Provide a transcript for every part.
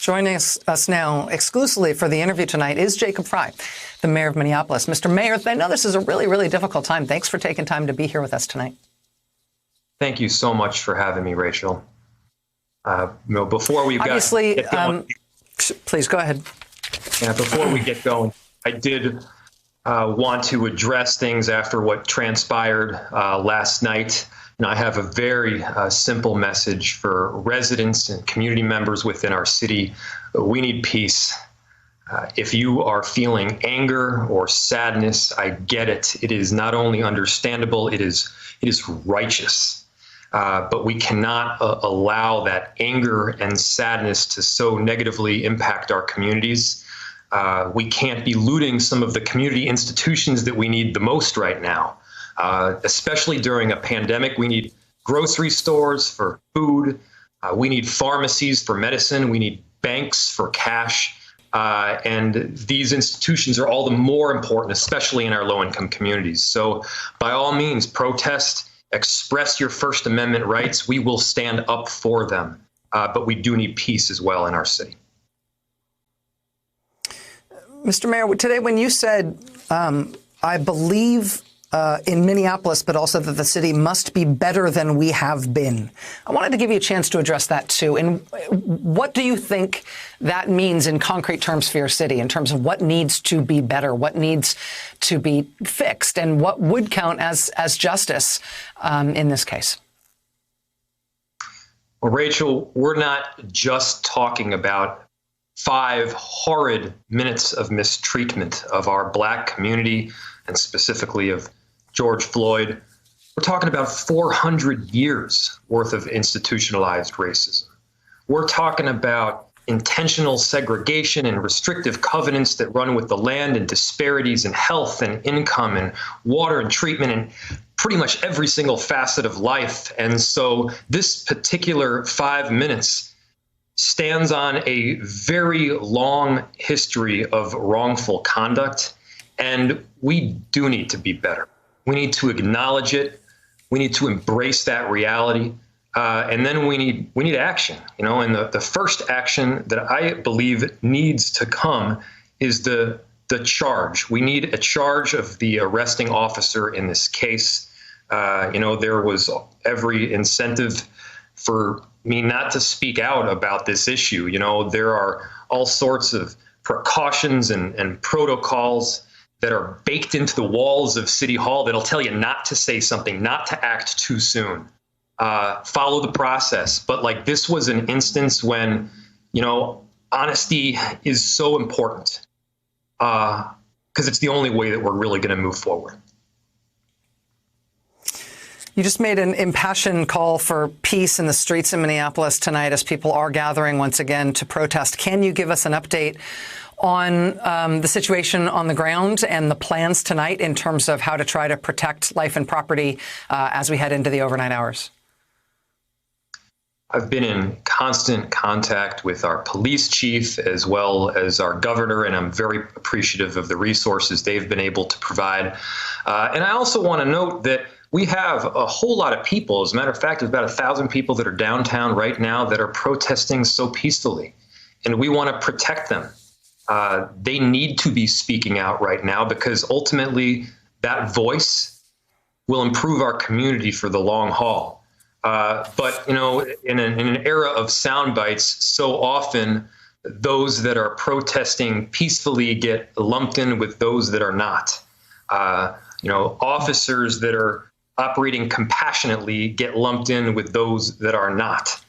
Joining us now exclusively for the interview tonight is Jacob Frey, the mayor of Minneapolis. Mr. Mayor, I know this is a really, really difficult time. Thanks for taking time to be here with us tonight. Thank you so much for having me, Rachel. Before we get going, please go ahead. Yeah, before we get going, I did want to address things after what transpired last night. And I have a very simple message for residents and community members within our city. We need peace. If you are feeling anger or sadness, I get it. It is not only understandable, it is righteous. But we cannot allow that anger and sadness to so negatively impact our communities. We can't be looting some of the community institutions that we need the most right now. Especially during a pandemic, we need grocery stores for food. We need pharmacies for medicine. We need banks for cash. And these institutions are all the more important, especially in our low-income communities. So by all means, protest, express your First Amendment rights. We will stand up for them. But we do need peace as well in our city. Mr. Mayor, today when you said, I believe in Minneapolis, but also that the city must be better than we have been. I wanted to give you a chance to address that, too. And what do you think that means in concrete terms for your city, in terms of what needs to be better, what needs to be fixed, and what would count as justice in this case? Well, Rachel, we're not just talking about 5 horrid minutes of mistreatment of our Black community, and specifically of George Floyd. We're talking about 400 years worth of institutionalized racism. We're talking about intentional segregation and restrictive covenants that run with the land, and disparities in health and income and water and treatment and pretty much every single facet of life. And so this particular 5 minutes stands on a very long history of wrongful conduct, and we do need to be better. We need to acknowledge it. We need to embrace that reality, and then we need action. And the first action that I believe needs to come is the charge. We need a charge of the arresting officer in this case. There was every incentive for me not to speak out about this issue. There are all sorts of precautions and protocols that are baked into the walls of City Hall that'll tell you not to say something, not to act too soon, follow the process. But this was an instance when, honesty is so important because it's the only way that we're really going to move forward. You just made an impassioned call for peace in the streets in Minneapolis tonight as people are gathering once again to protest. Can you give us an update on the situation on the ground and the plans tonight in terms of how to try to protect life and property as we head into the overnight hours? I've been in constant contact with our police chief as well as our governor, and I'm very appreciative of the resources they've been able to provide. And I also want to note that we have a whole lot of people. As a matter of fact, there's about 1,000 people that are downtown right now that are protesting so peacefully, and we want to protect them. They need to be speaking out right now because ultimately that voice will improve our community for the long haul. But, in an era of sound bites, so often those that are protesting peacefully get lumped in with those that are not. Officers that are operating compassionately get lumped in with those that are not.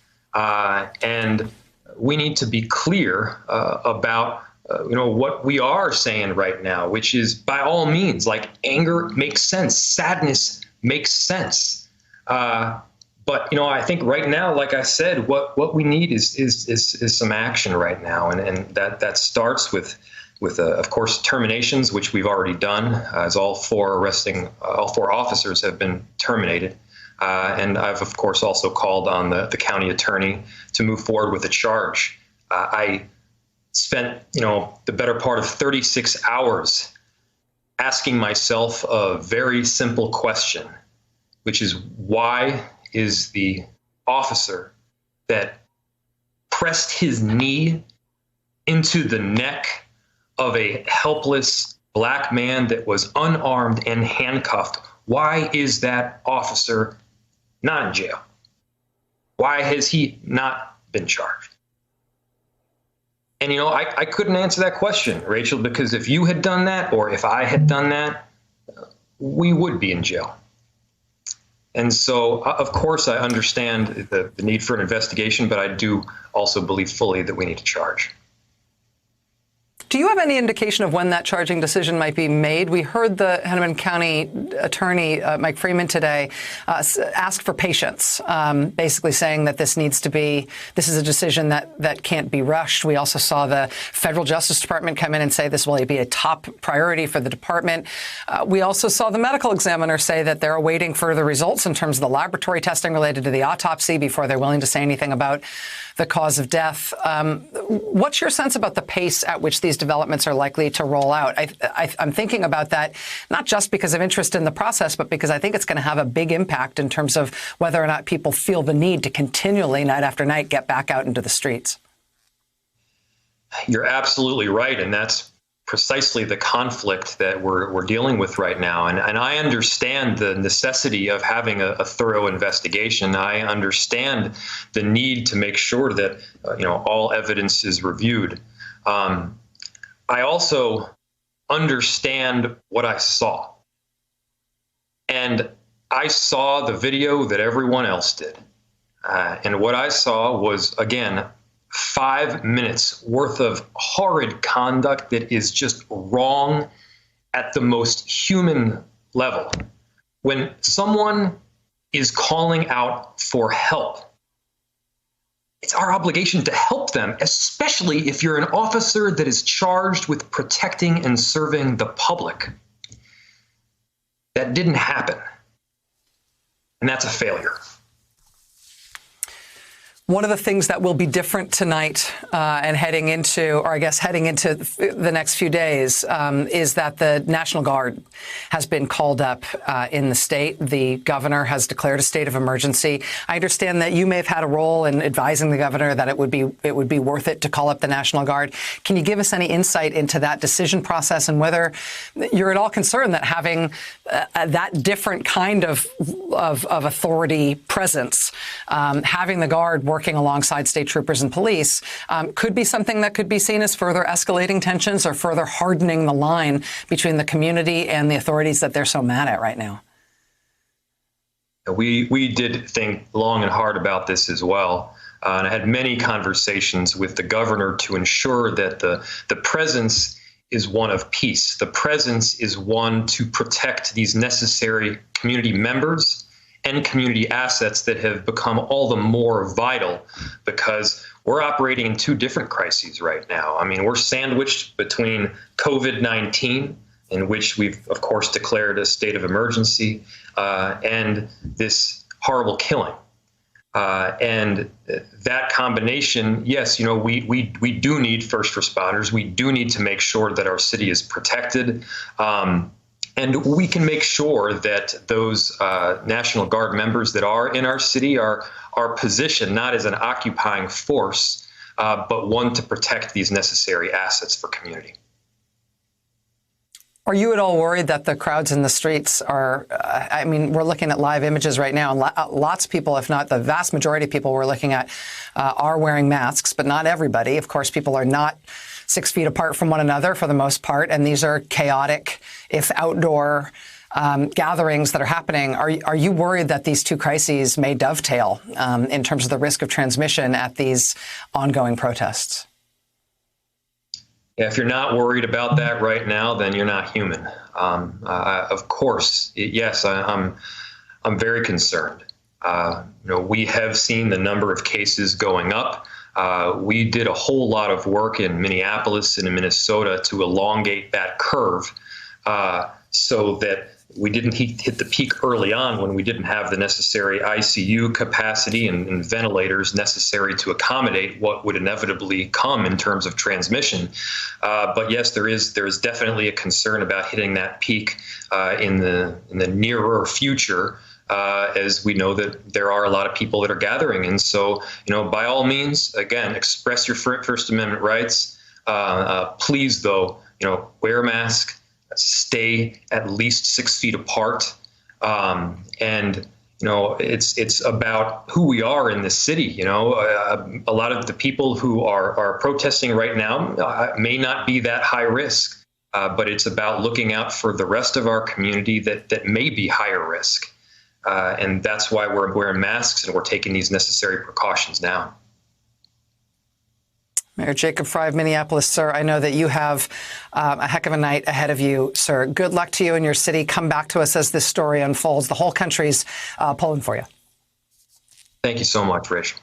And we need to be clear about what we are saying right now, which is by all means, anger makes sense. Sadness makes sense. But, I think right now, like I said, what we need is some action right now. And that starts with of course, terminations, which we've already done, as all 4 officers have been terminated. And I've, of course, also called on the county attorney to move forward with a charge. I spent, the better part of 36 hours asking myself a very simple question, which is why is the officer that pressed his knee into the neck of a helpless black man that was unarmed and handcuffed, why is that officer not in jail? Why has he not been charged? And, I couldn't answer that question, Rachel, because if you had done that or if I had done that, we would be in jail. And so, of course, I understand the need for an investigation, but I do also believe fully that we need to charge. Do you have any indication of when that charging decision might be made? We heard the Hennepin County attorney, Mike Freeman, today ask for patience, basically saying that this is a decision that can't be rushed. We also saw the federal Justice Department come in and say this will be a top priority for the department. We also saw the medical examiner say that they're awaiting further results in terms of the laboratory testing related to the autopsy before they're willing to say anything about the cause of death. What's your sense about the pace at which these developments are likely to roll out? I'm thinking about that not just because of interest in the process, but because I think it's going to have a big impact in terms of whether or not people feel the need to continually, night after night, get back out into the streets. You're absolutely right, and that's precisely the conflict that we're dealing with right now. And I understand the necessity of having a thorough investigation. I understand the need to make sure that all evidence is reviewed. I also understand what I saw. And I saw the video that everyone else did. And what I saw was, again, 5 minutes worth of horrid conduct that is just wrong at the most human level. When someone is calling out for help, it's our obligation to help them, especially if you're an officer that is charged with protecting and serving the public. That didn't happen. And that's a failure. One of the things that will be different tonight and heading into the next few days is that the National Guard has been called up in the state. The governor has declared a state of emergency. I understand that you may have had a role in advising the governor that it would be worth it to call up the National Guard. Can you give us any insight into that decision process and whether you're at all concerned that having that different kind of authority presence, having the Guard working alongside state troopers and police, could be something that could be seen as further escalating tensions or further hardening the line between the community and the authorities that they're so mad at right now? We did think long and hard about this as well. And I had many conversations with the governor to ensure that the presence is one of peace. The presence is one to protect these necessary community members and community assets that have become all the more vital because we're operating in two different crises right now. I mean, we're sandwiched between COVID-19, in which we've, of course, declared a state of emergency, and this horrible killing. And that combination, yes, we do need first responders. We do need to make sure that our city is protected. And we can make sure that those National Guard members that are in our city are positioned not as an occupying force, but one to protect these necessary assets for community. Are you at all worried that the crowds in the streets are, we're looking at live images right now, and lots of people, if not the vast majority of people we're looking at, are wearing masks, but not everybody. Of course, people are not 6 feet apart from one another for the most part, and these are chaotic, if outdoor, gatherings that are happening. Are you worried that these two crises may dovetail in terms of the risk of transmission at these ongoing protests? Yeah, if you're not worried about that right now, then you're not human. Of course, yes, I'm very concerned. We have seen the number of cases going up. We did a whole lot of work in Minneapolis and in Minnesota to elongate that curve so that we didn't hit the peak early on when we didn't have the necessary ICU capacity and ventilators necessary to accommodate what would inevitably come in terms of transmission. But yes, there is definitely a concern about hitting that peak in the nearer future. As we know that there are a lot of people that are gathering. And so, by all means, again, express your First Amendment rights. Please, though, wear a mask, stay at least 6 feet apart, and it's about who we are in this city. A lot of the people who are protesting right now may not be that high risk, but it's about looking out for the rest of our community that may be higher risk. And that's why we're wearing masks and we're taking these necessary precautions now. Mayor Jacob Frey of Minneapolis, sir, I know that you have a heck of a night ahead of you, sir. Good luck to you and your city. Come back to us as this story unfolds. The whole country's pulling for you. Thank you so much, Rich.